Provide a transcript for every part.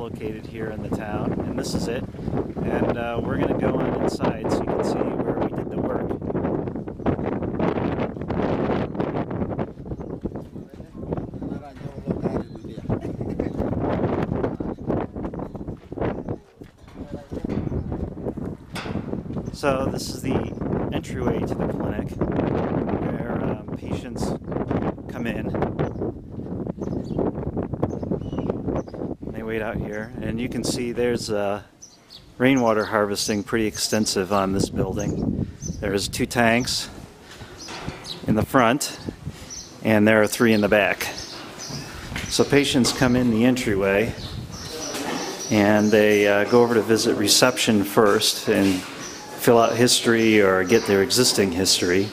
located here in the town, and this is it. And we're going to go on inside so you can see where we did the work. So this is the entryway to the clinic where patients come in. They wait out here, and you can see there's rainwater harvesting pretty extensive on this building. There's 2 tanks in the front, and there are 3 in the back. So patients come in the entryway, and they go over to visit reception first and fill out history or get their existing history.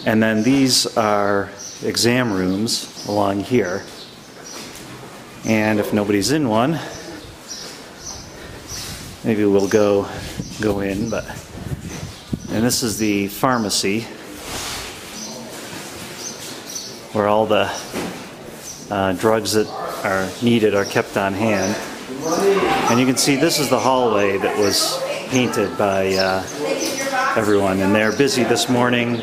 And then these are exam rooms along here. And if nobody's in one, maybe we'll go in. And this is the pharmacy where all the drugs that are needed are kept on hand. And you can see this is the hallway that was painted by everyone, and they're busy this morning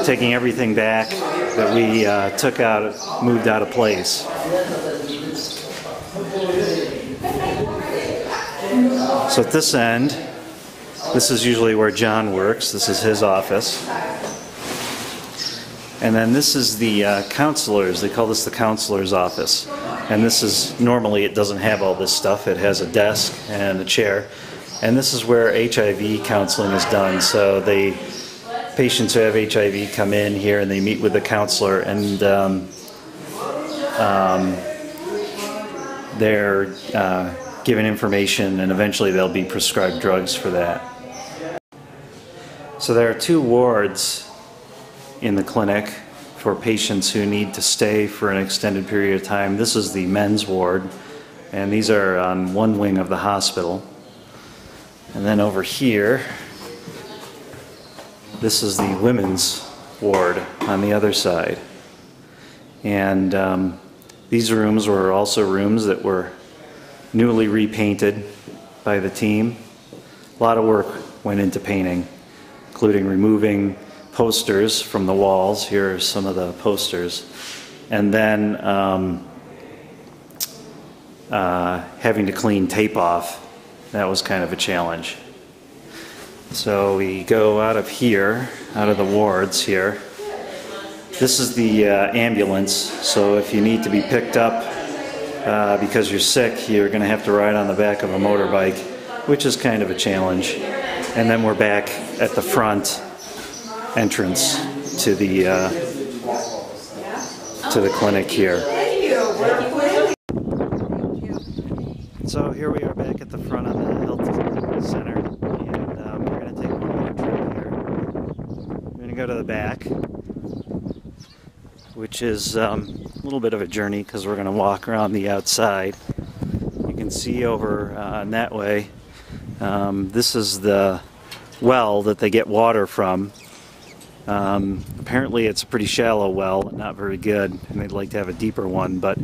taking everything back that we moved out of place. So at this end, this is usually where John works. This is his office. And then this is the counselors. They call this the counselor's office. And this is, normally it doesn't have all this stuff. It has a desk and a chair. And this is where HIV counseling is done. So patients who have HIV come in here and they meet with the counselor, and they're given information, and eventually they'll be prescribed drugs for that. So there are 2 wards in the clinic for patients who need to stay for an extended period of time. This is the men's ward, and these are on one wing of the hospital. And then over here, this is the women's ward on the other side. And these rooms were also rooms that were newly repainted by the team. A lot of work went into painting, including removing posters from the walls. Here are some of the posters. And then having to clean tape off. That was kind of a challenge. So we go out of here, out of the wards here. This is the ambulance, so if you need to be picked up because you're sick, you're going to have to ride on the back of a motorbike, which is kind of a challenge. And then we're back at the front entrance to the clinic here. So here we are back at the front of the health center, and we're going to take one more trip here. We're going to go to the back, which is a little bit of a journey because we're going to walk around the outside. You can see over that way, this is the well that they get water from. Apparently it's a pretty shallow well, not very good, and they'd like to have a deeper one, but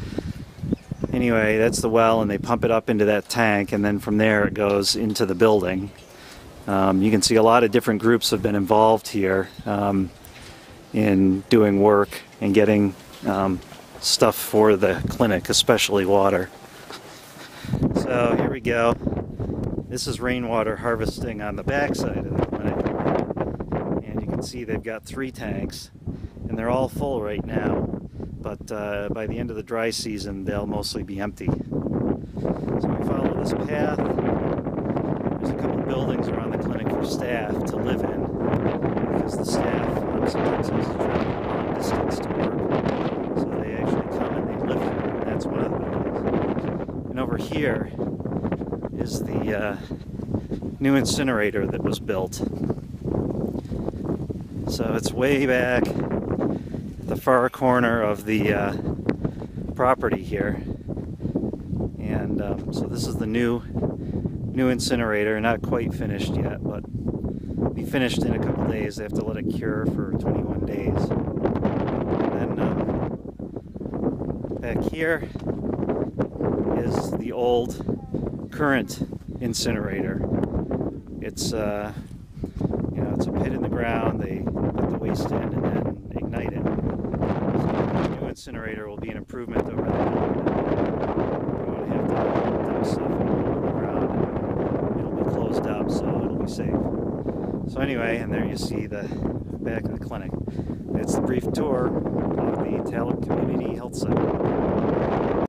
anyway, that's the well, and they pump it up into that tank, and then from there it goes into the building. You can see a lot of different groups have been involved here in doing work and getting stuff for the clinic, especially water. So here we go. This is rainwater harvesting on the back side of the clinic. And you can see they've got 3 tanks, and they're all full right now. But by the end of the dry season, they'll mostly be empty. So we follow this path. There's a couple buildings around the clinic for staff to live in, because the staff sometimes has to travel a long distance to work. So they actually come and they live here, and that's one of the buildings. And over here is the new incinerator that was built. So it's way back at the far corner of the property here. And so this is the new incinerator, not quite finished yet, but be finished in a couple days. They have to let it cure for 21 days. And then back here is the old current incinerator. It's it's a pit in the ground. They put the waste in and then ignite it. So the new incinerator will be an improvement over that. We won't have to dump stuff on the ground. It'll be closed up, so it'll be safe. So anyway, and there you see the back of the clinic. It's the brief tour of the Talek Community Health Centre.